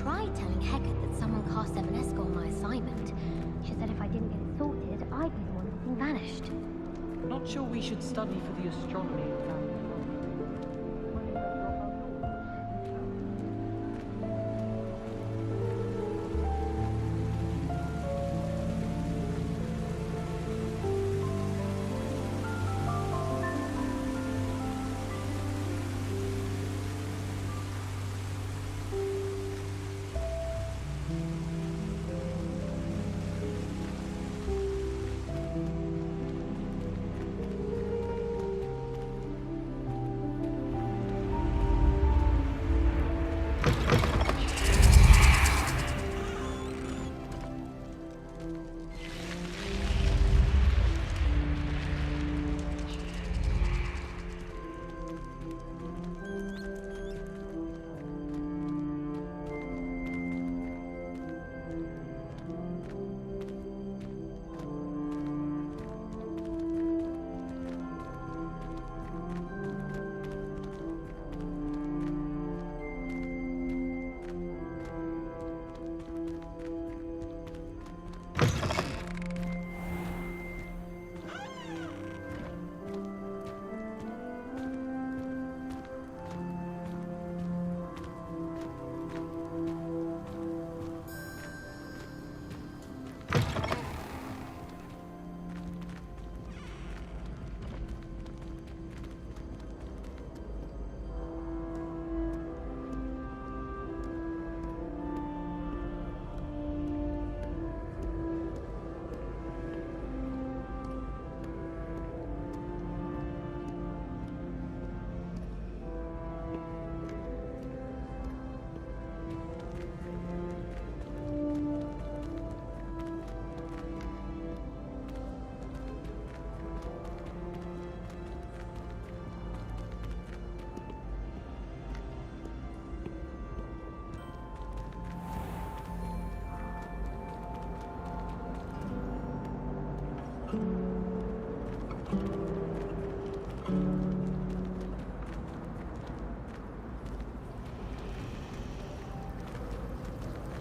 tried telling Hecate that someone cast Evanesco on my assignment. She said if I didn't get it sorted, I'd be the one getting vanished. Not sure we should study for the astronomy exam.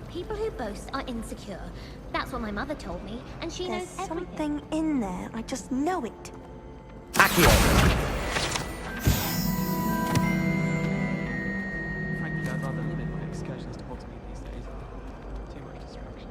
People who boast are insecure. That's what my mother told me, and she knows There's everything. something in there. I just know it. Accio! Frankly, I'd rather limit my excursions to Hogsfield these days. Too much distraction.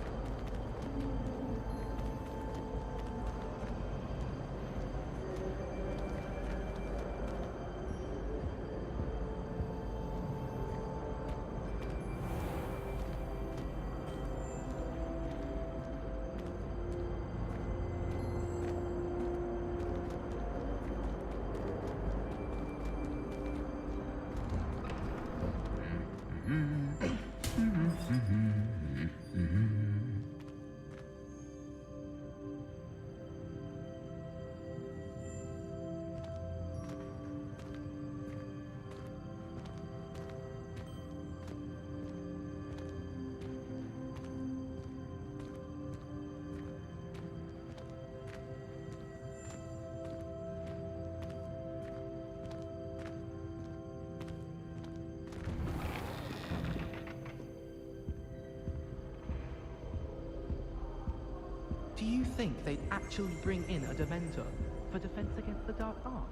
Do you think they'd actually bring in a Dementor for defense against the dark arts?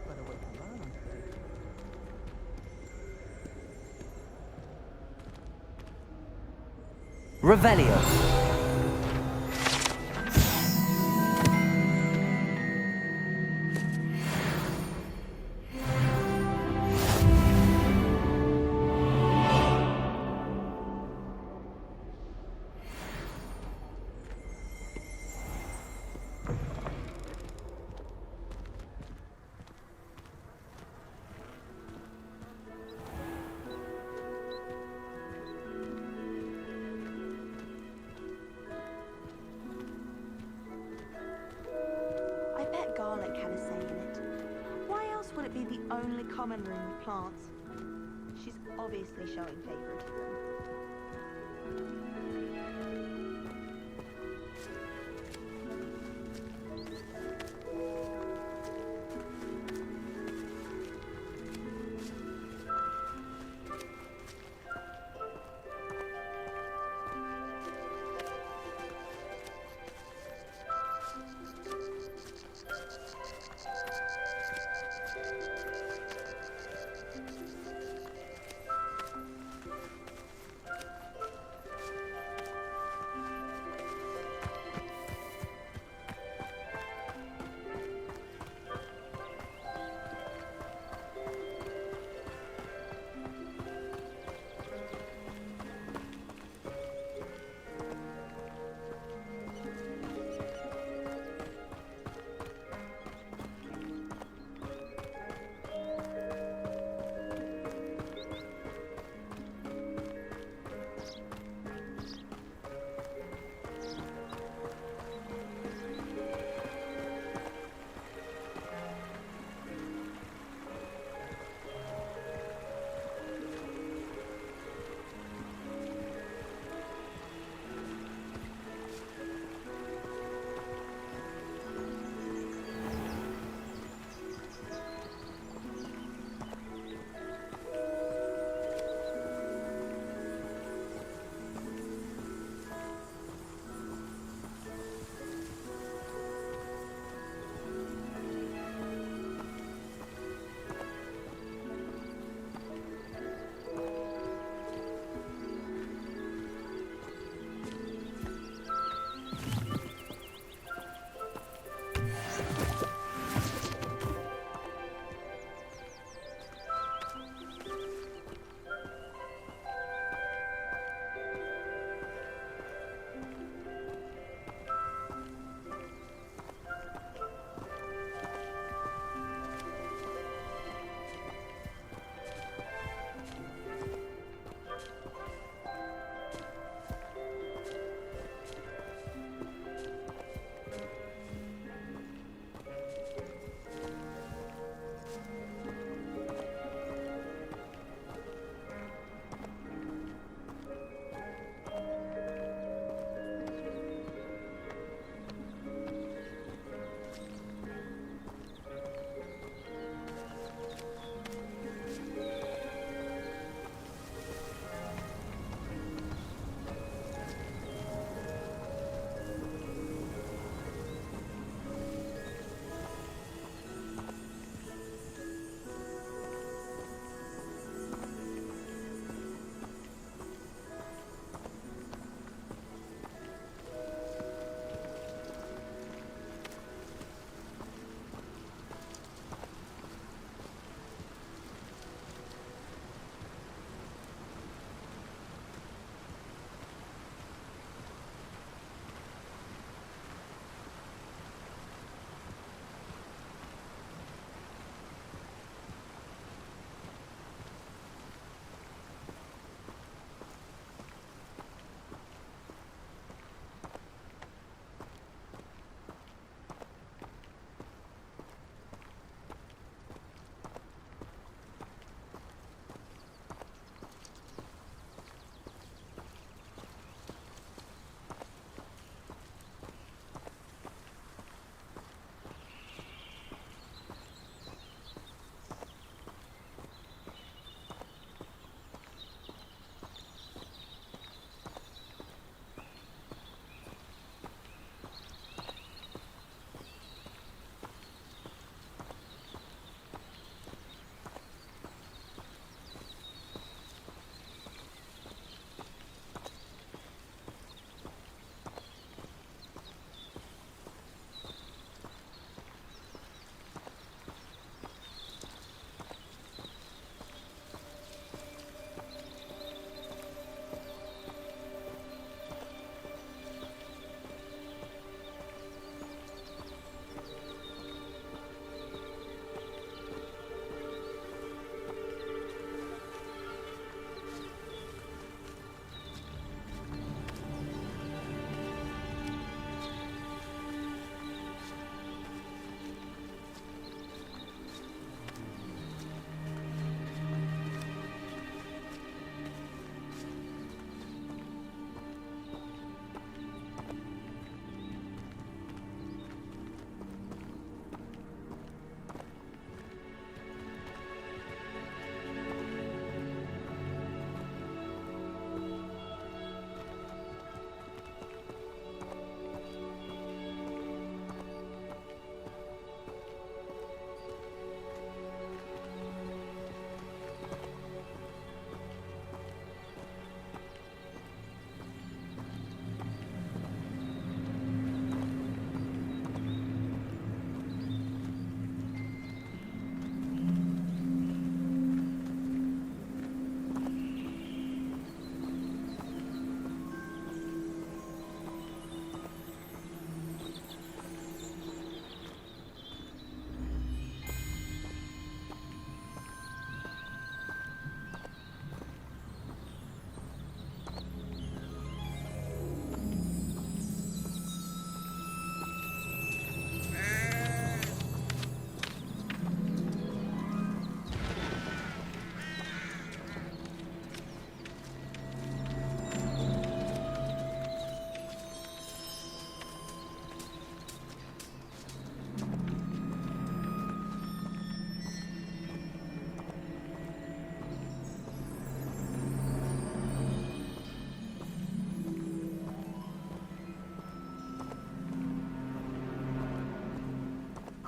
Better wait for that, I'm predicting. Revelio. Garlic had a say in it. Why else would it be the only common room with plants? She's obviously showing favoritism.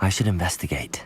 I should investigate.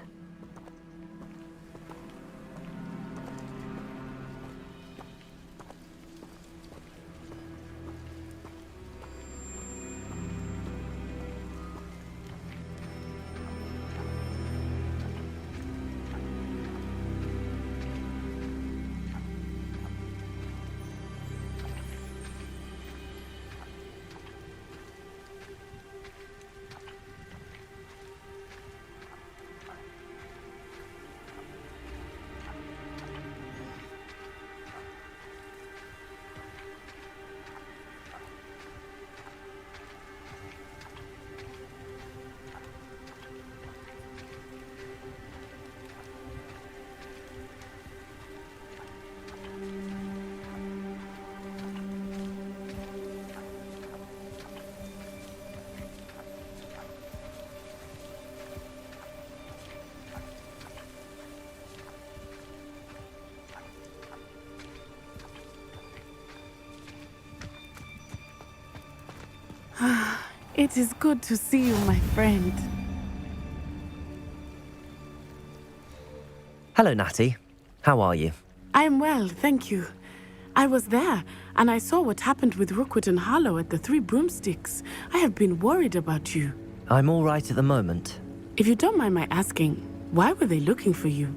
It is good to see you, my friend. Hello, Natty. How are you? I am well, thank you. I was there, and I saw what happened with Rookwood and Harlow at the Three Broomsticks. I have been worried about you. I'm all right at the moment. If you don't mind my asking, why were they looking for you?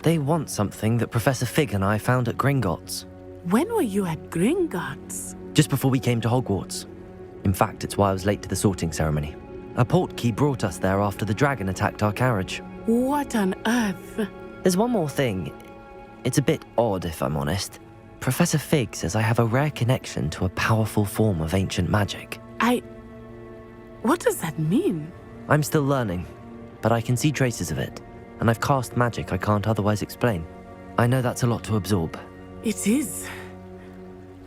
They want something that Professor Fig and I found at Gringotts. When were you at Gringotts? Just before we came to Hogwarts. In fact, it's why I was late to the sorting ceremony. A portkey brought us there after the dragon attacked our carriage. What on earth? There's one more thing. It's a bit odd, if I'm honest. Professor Fig says I have a rare connection to a powerful form of ancient magic. What does that mean? I'm still learning, but I can see traces of it, and I've cast magic I can't otherwise explain. I know that's a lot to absorb. It is.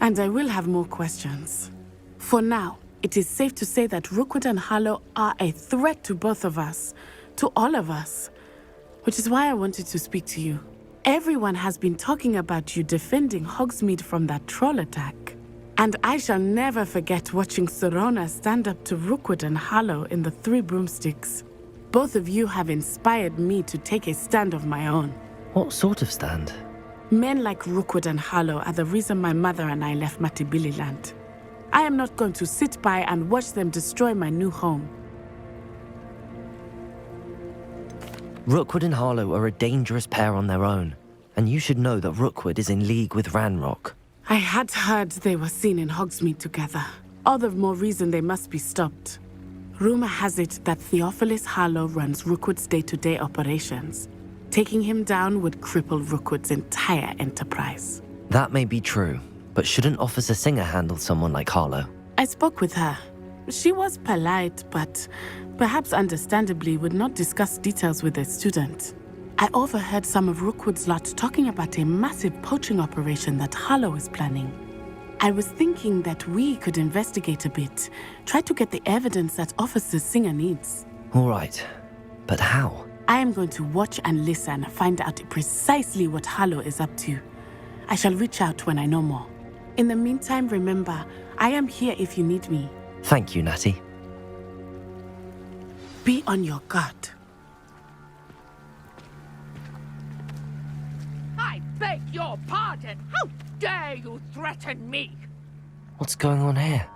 And I will have more questions. For now, it is safe to say that Rookwood and Harlow are a threat to both of us, to all of us, which is why I wanted to speak to you. Everyone has been talking about you defending Hogsmeade from that troll attack. And I shall never forget watching Serona stand up to Rookwood and Harlow in the Three Broomsticks. Both of you have inspired me to take a stand of my own. What sort of stand? Men like Rookwood and Harlow are the reason my mother and I left Matabeleland. I am not going to sit by and watch them destroy my new home. Rookwood and Harlow are a dangerous pair on their own, and you should know that Rookwood is in league with Ranrock. I had heard they were seen in Hogsmeade together. All the more reason they must be stopped. Rumor has it that Theophilus Harlow runs Rookwood's day-to-day operations. Taking him down would cripple Rookwood's entire enterprise. That may be true, but shouldn't Officer Singer handle someone like Harlow? I spoke with her. She was polite, but perhaps understandably would not discuss details with a student. I overheard some of Rookwood's lot talking about a massive poaching operation that Harlow is planning. I was thinking that we could investigate a bit, try to get the evidence that Officer Singer needs. All right, but how? I am going to watch and listen, find out precisely what Harlow is up to. I shall reach out when I know more. In the meantime, remember, I am here if you need me. Thank you, Natty. Be on your guard. I beg your pardon! How dare you threaten me? What's going on here?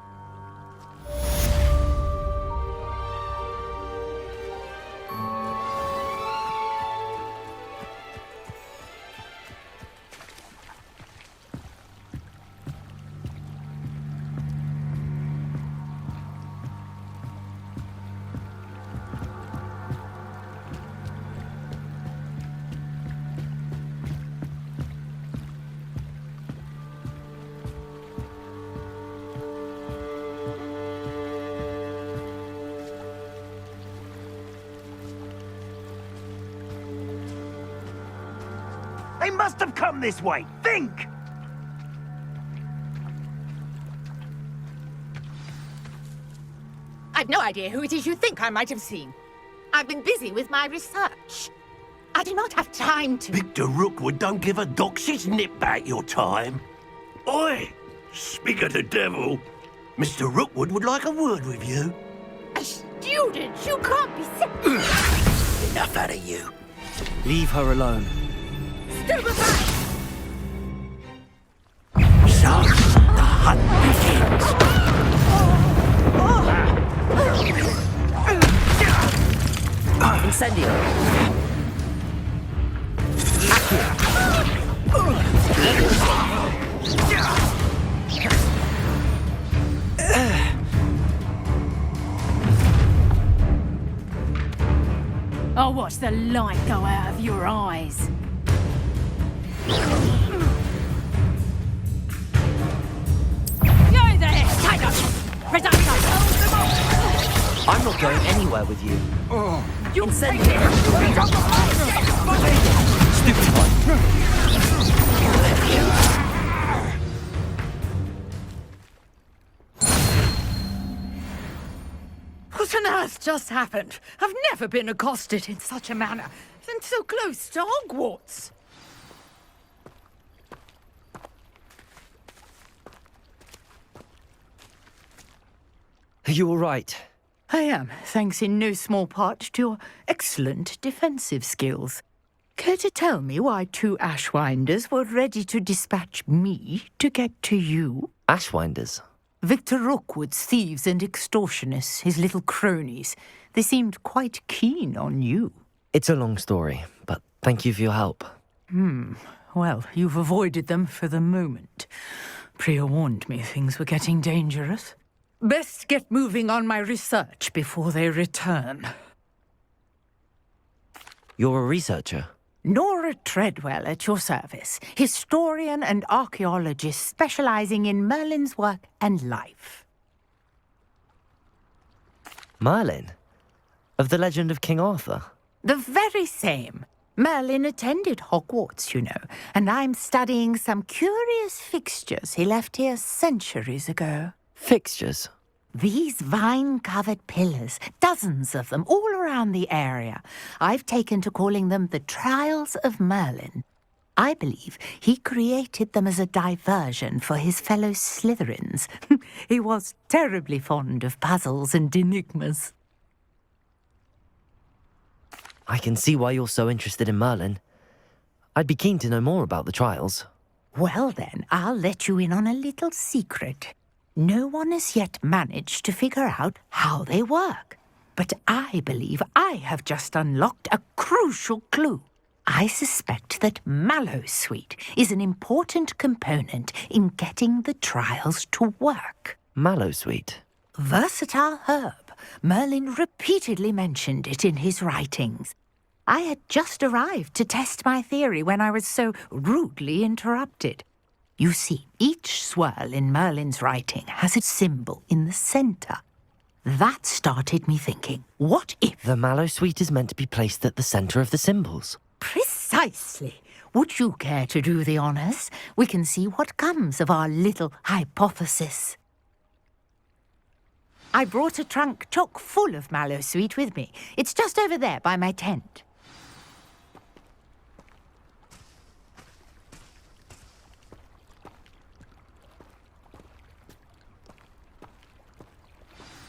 They must have come this way. Think! I've no idea who it is you think I might have seen. I've been busy with my research. I do not have time to... Victor Rookwood don't give a doxy's nip back your time. Oi! Speak of the devil. Mr. Rookwood would like a word with you. student! You can't be Enough out of you. Leave her alone. Stupefy! So, the hunt begins. Incendio. I'll watch the light go out of your eyes. Go there! Take us! Predator! I'm not going anywhere with you. You take Stupid one. What on earth just happened? I've never been accosted in such a manner, and so close to Hogwarts. Are you all right? I am, thanks in no small part to your excellent defensive skills. Care to tell me why 2 Ashwinders were ready to dispatch me to get to you? Ashwinders. Victor Rookwood's thieves and extortionists, his little cronies. They seemed quite keen on you. It's a long story, but thank you for your help. Well, you've avoided them for the moment. Priya warned me things were getting dangerous. Best get moving on my research before they return. You're a researcher? Nora Treadwell at your service, historian and archaeologist specializing in Merlin's work and life. Merlin? Of the legend of King Arthur? The very same. Merlin attended Hogwarts, you know, and I'm studying some curious fixtures he left here centuries ago. Fixtures? These vine-covered pillars, dozens of them, all around the area. I've taken to calling them the Trials of Merlin. I believe he created them as a diversion for his fellow Slytherins. He was terribly fond of puzzles and enigmas. I can see why you're so interested in Merlin. I'd be keen to know more about the trials. Well then, I'll let you in on a little secret. No one has yet managed to figure out how they work. But I believe I have just unlocked a crucial clue. I suspect that Mallowsweet is an important component in getting the trials to work. Mallowsweet? Versatile herb. Merlin repeatedly mentioned it in his writings. I had just arrived to test my theory when I was so rudely interrupted. You see, each swirl in Merlin's writing has a symbol in the centre. That started me thinking, what if... The Mallowsweet is meant to be placed at the centre of the symbols. Precisely. Would you care to do the honours? We can see what comes of our little hypothesis. I brought a trunk chock full of Mallowsweet with me. It's just over there by my tent.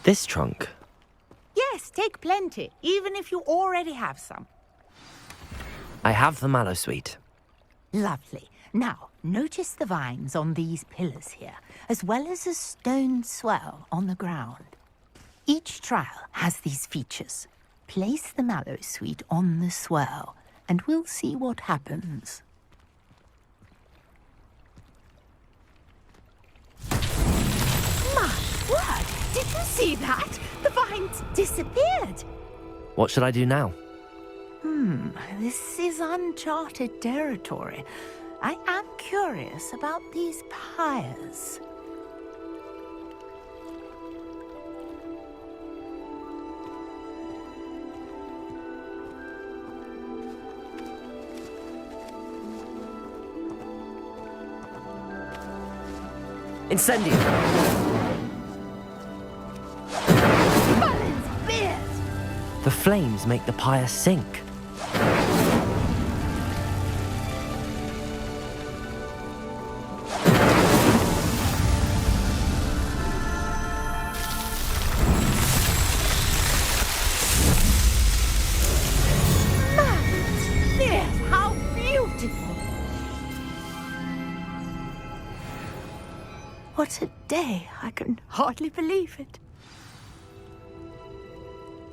This trunk? Yes, take plenty, even if you already have some. I have the Mallowsweet. Lovely. Now, notice the vines on these pillars here, as well as a stone swirl on the ground. Each trial has these features. Place the Mallowsweet on the swirl, and we'll see what happens. My word! Did you see that? The vines disappeared. What should I do now? This is uncharted territory. I am curious about these pyres. Incendio! Merlin's beard! The flames make the pyre sink. What a day. I can hardly believe it.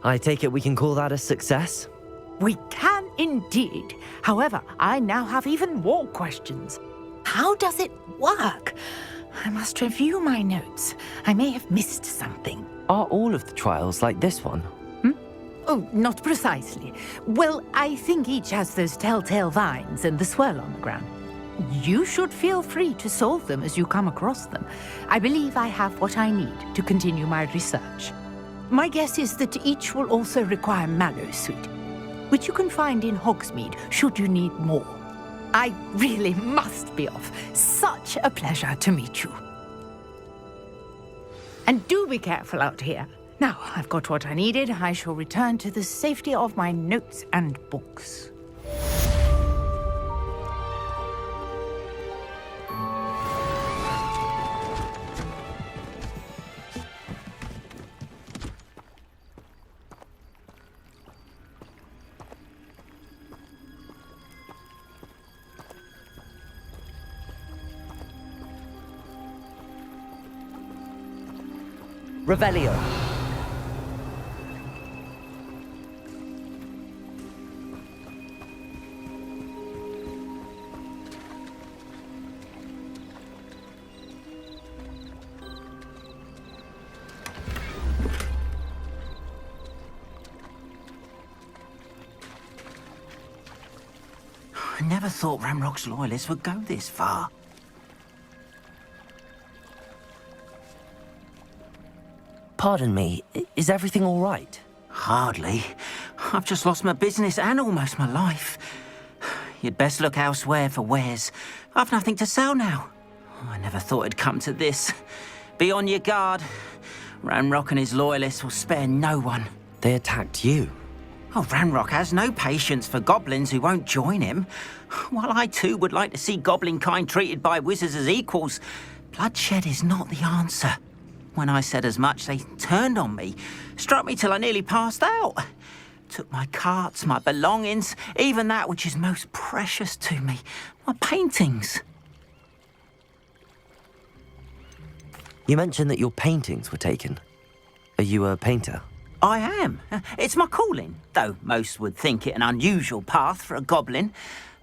I take it we can call that a success? We can indeed. However, I now have even more questions. How does it work? I must review my notes. I may have missed something. Are all of the trials like this one? Oh, not precisely. Well, I think each has those telltale vines and the swirl on the ground. You should feel free to solve them as you come across them. I believe I have what I need to continue my research. My guess is that each will also require Mallowsweet, which you can find in Hogsmeade should you need more. I really must be off. Such a pleasure to meet you. And do be careful out here. Now, I've got what I needed. I shall return to the safety of my notes and books. Revelio. I never thought Ranrock's loyalists would go this far. Pardon me, is everything all right? Hardly. I've just lost my business and almost my life. You'd best look elsewhere for wares. I've nothing to sell now. I never thought it'd come to this. Be on your guard. Ranrock and his loyalists will spare no one. They attacked you. Oh, Ranrock has no patience for goblins who won't join him. While I too would like to see goblin kind treated by wizards as equals, bloodshed is not the answer. When I said as much, they turned on me, struck me till I nearly passed out. Took my carts, my belongings, even that which is most precious to me, my paintings. You mentioned that your paintings were taken. Are you a painter? I am. It's my calling, though most would think it an unusual path for a goblin.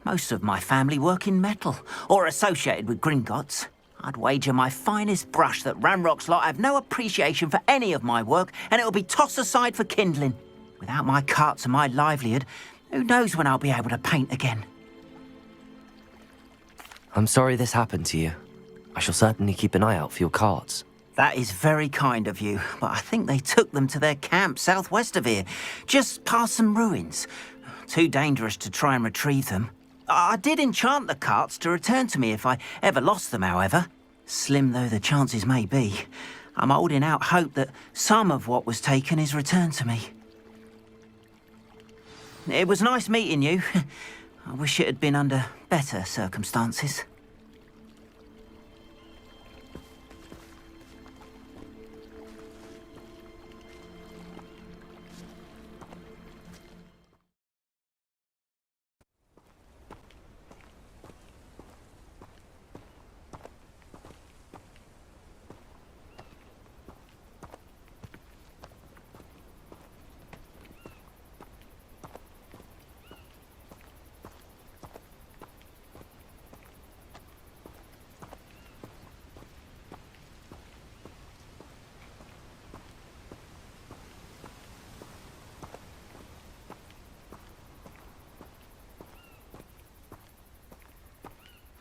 Most of my family work in metal, or associated with Gringotts. I'd wager my finest brush that Ranrock's lot have no appreciation for any of my work, and it'll be tossed aside for kindling. Without my carts and my livelihood, who knows when I'll be able to paint again? I'm sorry this happened to you. I shall certainly keep an eye out for your carts. That is very kind of you, but I think they took them to their camp southwest of here, just past some ruins. Too dangerous to try and retrieve them. I did enchant the carts to return to me if I ever lost them, however. Slim though the chances may be, I'm holding out hope that some of what was taken is returned to me. It was nice meeting you. I wish it had been under better circumstances.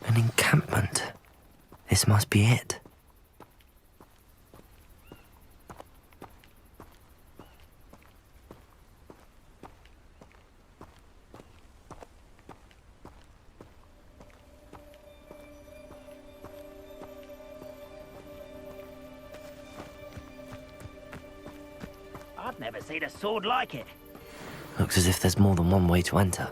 An encampment. This must be it. I've never seen a sword like it. Looks as if there's more than one way to enter.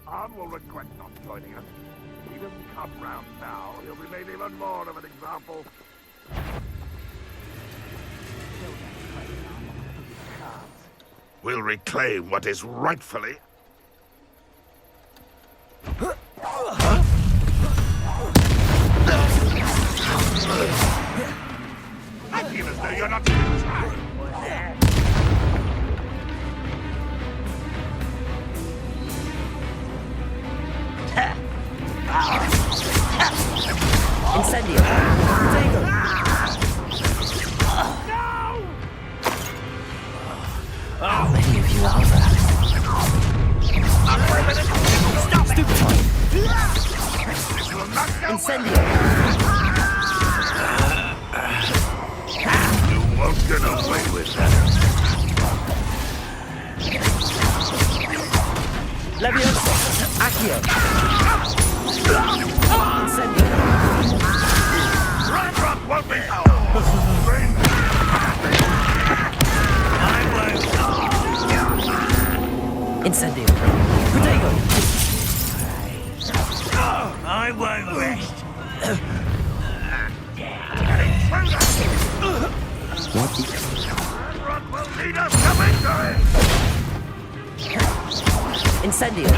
Arn will regret not joining us. If he doesn't come round now, he'll be made even more of an example. We'll reclaim what is rightfully... I feel as though you're not even trying. Incendio! Potato! How many of you are there? Stupefy! Incendio! You won't get away with that. Leviosa! Accio! Incendio! Rock won't be Incendio! Protego! I won't rest. What the... Rock will lead us to victory. Incendio!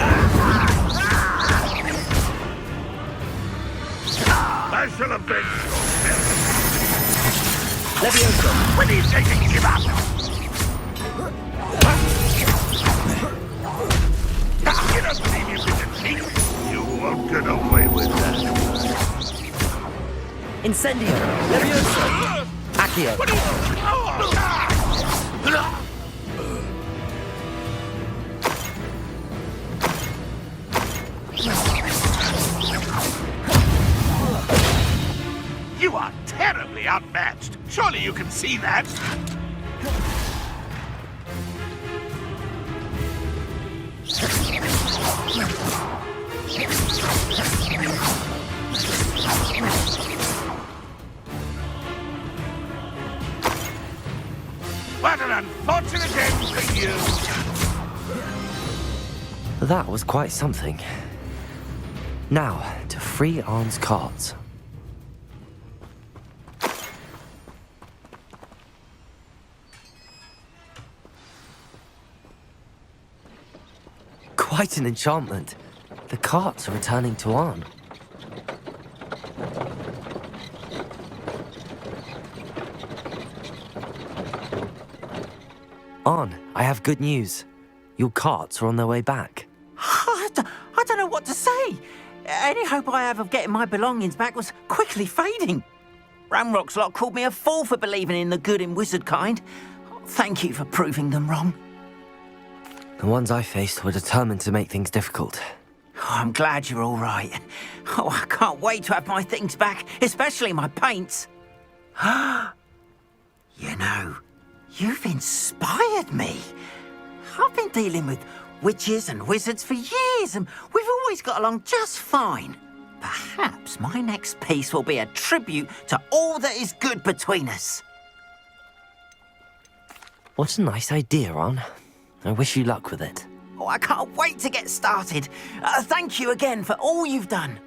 I should have been Leviosa! When are you taking give up? You don't believe you can defeat me. You won't get away with that. Incendio! Leviosa! Accio! You are terribly outmatched. Surely you can see that. What an unfortunate end for you. That was quite something. Now, to free Arn's cards. Quite an enchantment. The carts are returning to Arn. Arn, I have good news. Your carts are on their way back. I don't know what to say. Any hope I have of getting my belongings back was quickly fading. Ramrock's lot called me a fool for believing in the good in wizard kind. Thank you for proving them wrong. The ones I faced were determined to make things difficult. Oh, I'm glad you're all right. Oh, I can't wait to have my things back, especially my paints. You know, you've inspired me. I've been dealing with witches and wizards for years, and we've always got along just fine. Perhaps my next piece will be a tribute to all that is good between us. What a nice idea, Arn. I wish you luck with it. Oh, I can't wait to get started. Thank you again for all you've done.